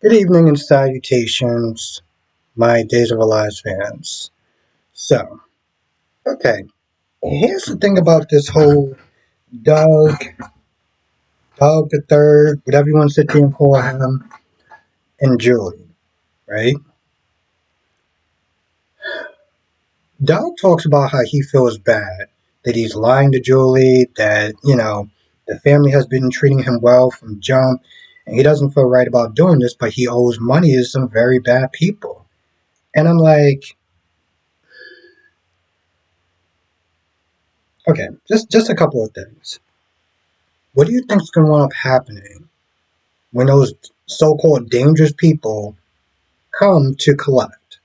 Good evening and salutations, my Days of Our Lives fans. So, okay, here's the thing about this whole Doug, Doug the Third, whatever you want to sit there and call him, and Julie, right? Doug talks about how he feels bad, that he's lying to Julie, that, the family has been treating him well from jump, and he doesn't feel right about doing this, but he owes money to some very bad people. And I'm like, okay, just a couple of things. What do you think is going to end up happening when those so-called dangerous people come to collect?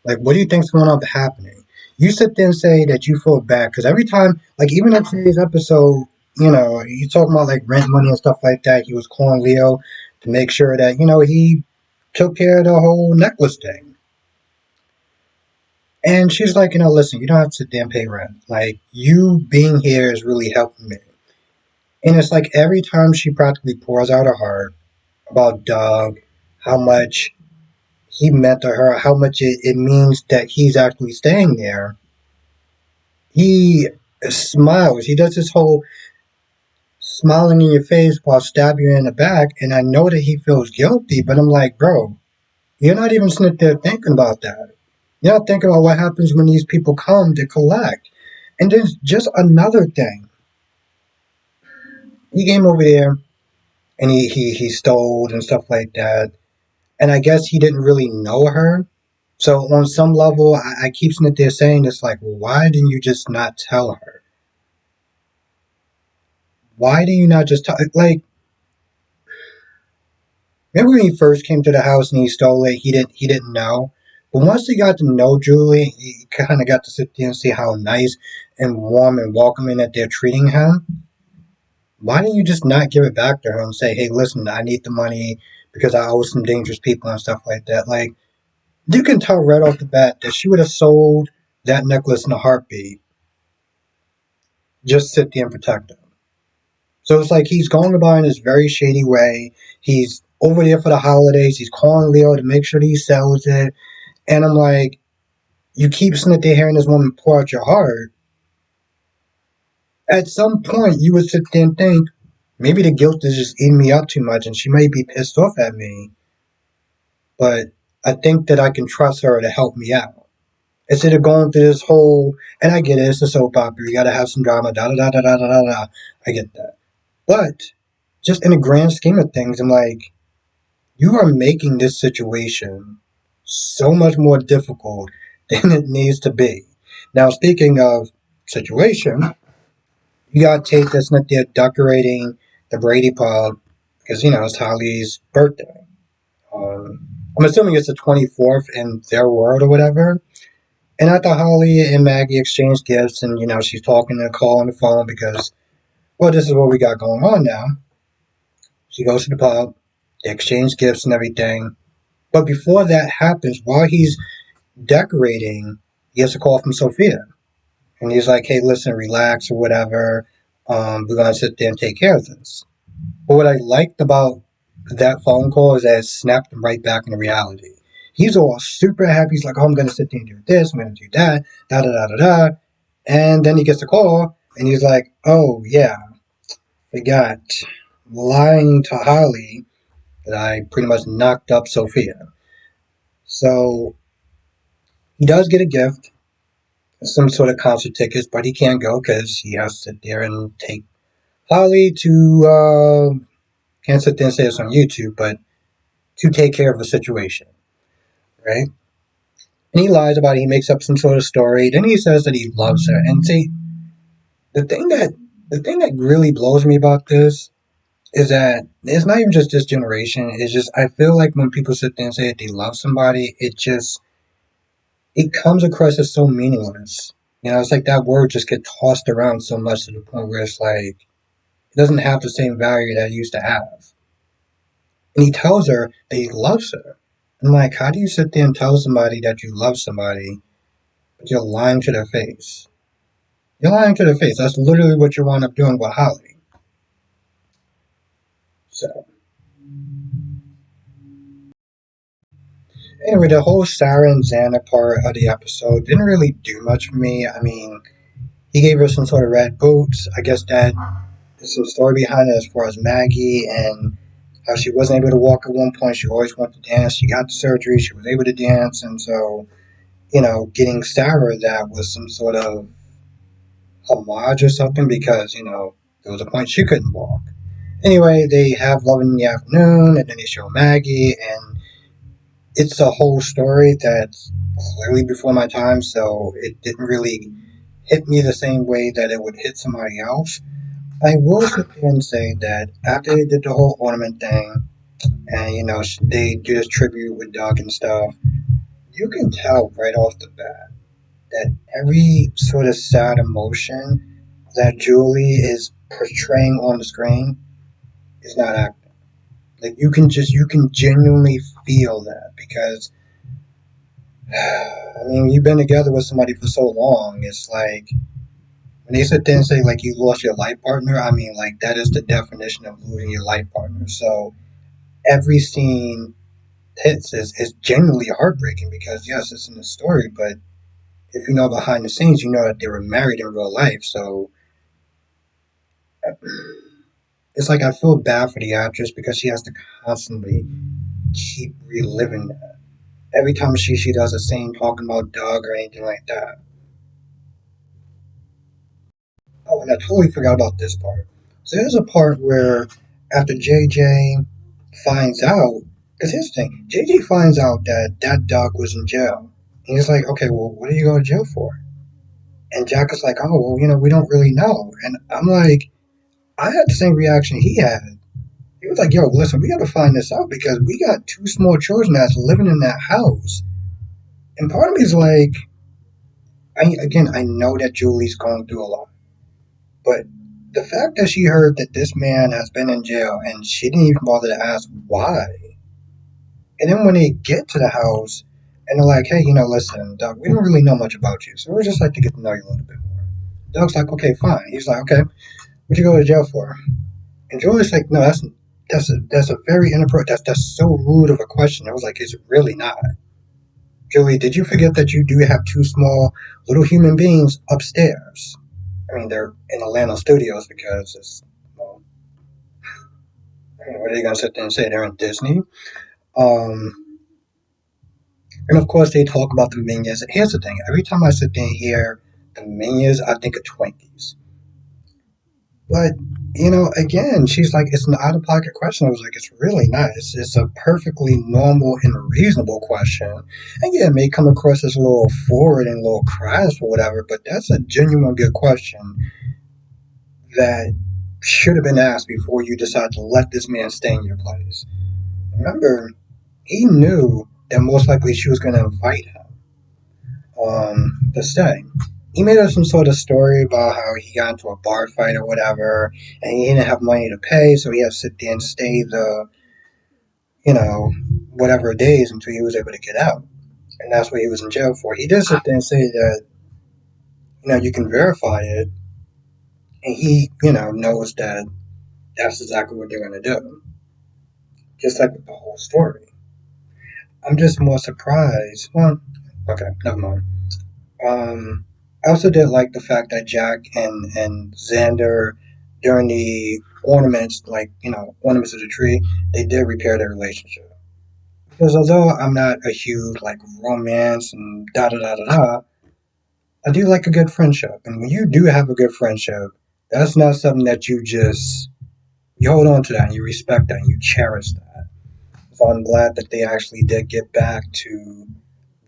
Like, what do you think is going to end up happening? You sit there and say that you feel bad because every time, like even in today's episode, you talking about like rent money and stuff like that. He was calling Leo to make sure that he took care of the whole necklace thing. And she's like, listen, you don't have to sit there and pay rent. Like, you being here is really helping me. And it's like every time she practically pours out her heart about Doug, how much he meant to her, how much it means that he's actually staying there. He smiles. He does this whole smiling in your face while stabbing you in the back. And I know that he feels guilty, but I'm like, bro, you're not even sitting there thinking about that. You're not thinking about what happens when these people come to collect. And there's just another thing. He came over there and he stole and stuff like that. And I guess he didn't really know her. So on some level, I keep sitting there saying it's like, well, why didn't you just not tell her? Why did you not just tell? Like, maybe when he first came to the house and he stole it, he didn't know. But once he got to know Julie, he kind of got to sit there and see how nice and warm and welcoming that they're treating him. Why didn't you just not give it back to her and say, hey, listen, I need the money because I owe some dangerous people and stuff like that? Like, you can tell right off the bat that she would have sold that necklace in a heartbeat. Just sit there and protect him. So it's like he's going about in this very shady way. He's over there for the holidays. He's calling Leo to make sure that he sells it. And I'm like, you keep sitting there hearing this woman pour out your heart. At some point, you would sit there and think, maybe the guilt is just eating me up too much and she might be pissed off at me. But I think that I can trust her to help me out. Instead of going through this whole, and I get it, it's a soap opera. You got to have some drama, da da da da da da da. I get that. But just in the grand scheme of things, I'm like, you are making this situation so much more difficult than it needs to be. Now, speaking of situation, you got Tate that's not there decorating the Brady pub because, it's Holly's birthday. I'm assuming it's the 24th in their world or whatever. And after Holly and Maggie exchange gifts and, she's talking to Cole on the phone because, well, this is what we got going on now. She goes to the pub, they exchange gifts and everything. But before that happens, while he's decorating, he gets a call from Sophia. And he's like, hey, listen, relax or whatever. We're going to sit there and take care of this. But what I liked about that phone call is that it snapped him right back into reality. He's all super happy. He's like, oh, I'm going to sit there and do this. I'm going to do that. Da da da da da. And then he gets a call and he's like, oh, yeah, forgot. Lying to Holly that I pretty much knocked up Sophia. So he does get a gift, some sort of concert tickets, but he can't go because he has to sit there and take Holly to, can't sit there and say this on YouTube, but to take care of the situation, right? And he lies about it. He makes up some sort of story. Then he says that he loves her. And see, the thing that the thing that really blows me about this is that it's not even just this generation. It's just I feel like when people sit there and say that they love somebody, it comes across as so meaningless. It's like that word just gets tossed around so much to the point where it's like it doesn't have the same value that it used to have. And he tells her that he loves her. I'm like, how do you sit there and tell somebody that you love somebody, but you're lying to their face? You're lying to their face. That's literally what you wind up doing with Holly. So Anyway, the whole Sarah and Xander part of the episode didn't really do much for me. I mean, he gave her some sort of red boots. I guess that there's some story behind it as far as Maggie and how she wasn't able to walk at one point. She always wanted to dance. She got the surgery. She was able to dance. And so, getting Sarah that was some sort of homage or something because, there was a point she couldn't walk. Anyway, they have Love in the Afternoon and then they show Maggie and it's a whole story that's clearly before my time, so it didn't really hit me the same way that it would hit somebody else. I will sit there and say that after they did the whole ornament thing, and they do this tribute with Doug and stuff, you can tell right off the bat that every sort of sad emotion that Julie is portraying on the screen is not acting. Like you can genuinely feel that because I mean you've been together with somebody for so long. It's like when they sit there and say like you lost your life partner. I mean like that is the definition of losing your life partner. So every scene hits is genuinely heartbreaking because yes, it's in the story, but if you know behind the scenes, you know that they were married in real life. So it's like I feel bad for the actress because she has to constantly keep reliving that. Every time she does a scene talking about Doug or anything like that. Oh, and I totally forgot about this part. So there's a part where after JJ finds out, because here's the thing, JJ finds out that Doug was in jail. And he's like, okay, well, what are you going to jail for? And Jack is like, oh, well, we don't really know. And I'm like, I had the same reaction he had. He was like, yo, listen, we got to find this out because we got two small children that's living in that house. And part of me is like, I know that Julie's going through a lot. But the fact that she heard that this man has been in jail and she didn't even bother to ask why. And then when they get to the house and they're like, hey, listen, Doug, we don't really know much about you. So we'd just like to get to know you a little bit more. Doug's like, okay, fine. He's like, okay, what you go to jail for? And Julie's like, no, that's a very inappropriate, that's so rude of a question. I was like, it's really not. Julie, did you forget that you do have two small little human beings upstairs? I mean, they're in Atlanta studios because well, I mean, what are they going to sit there and say? They're in Disney. Um, and of course, they talk about the Minions. And here's the thing: every time I sit there and hear the Minions, I think of Twinkies. But again, she's like, it's an out of pocket question. I was like, it's really not. It's a perfectly normal and reasonable question. And yeah, it may come across as a little forward and a little crass or whatever, but that's a genuine good question that should have been asked before you decide to let this man stay in your place. Remember, he knew that most likely she was going to invite him to stay. He made up some sort of story about how he got into a bar fight or whatever, and he didn't have money to pay, so he had to sit there and stay the, you know, whatever days until he was able to get out. And that's what he was in jail for. He did sit there and say that, you can verify it, and he, knows that that's exactly what they're going to do. Just like with the whole story. I'm just more surprised. Well, okay, never mind. I also did like the fact that Jack and Xander, during the ornaments, like, ornaments of the tree, they did repair their relationship. Because although I'm not a huge, like, romance and da da da da da, I do like a good friendship. And when you do have a good friendship, that's not something that you hold on to that and you respect that and you cherish that. So I'm glad that they actually did get back to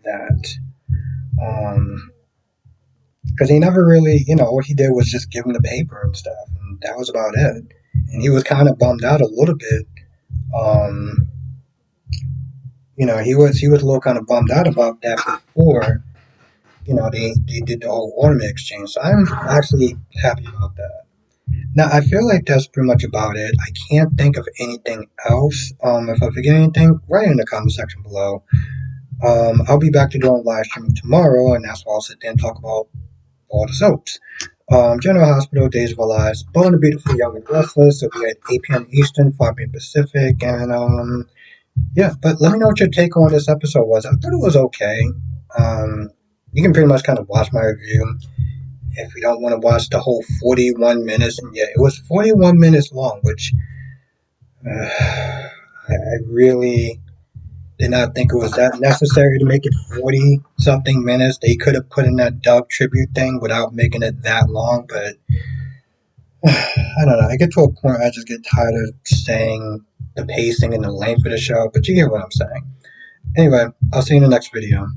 that. Um, because he never really, what he did was just give him the paper and stuff, and that was about it. And he was kind of bummed out a little bit. Um, he was a little kind of bummed out about that before, they did the whole ornament exchange. So I'm actually happy about that. Now I feel like that's pretty much about it. I can't think of anything else. If I forget anything, write in the comment section below. I'll be back to doing live streaming tomorrow, and that's why I'll sit there and talk about all the soaps. General Hospital, Days of Our Lives, Born the Beautiful, Young and Restless. It'll be at 8 p.m. Eastern, 5 p.m. Pacific, and Yeah, but let me know what your take on this episode was. I thought it was okay. You can pretty much kind of watch my review if you don't want to watch the whole 41 minutes. And yeah, it was 41 minutes long, which I really did not think it was that necessary to make it 40 something minutes. They could have put in that Dove tribute thing without making it that long, but I don't know. I get to a point I just get tired of saying the pacing and the length of the show, but you get what I'm saying. Anyway, I'll see you in the next video.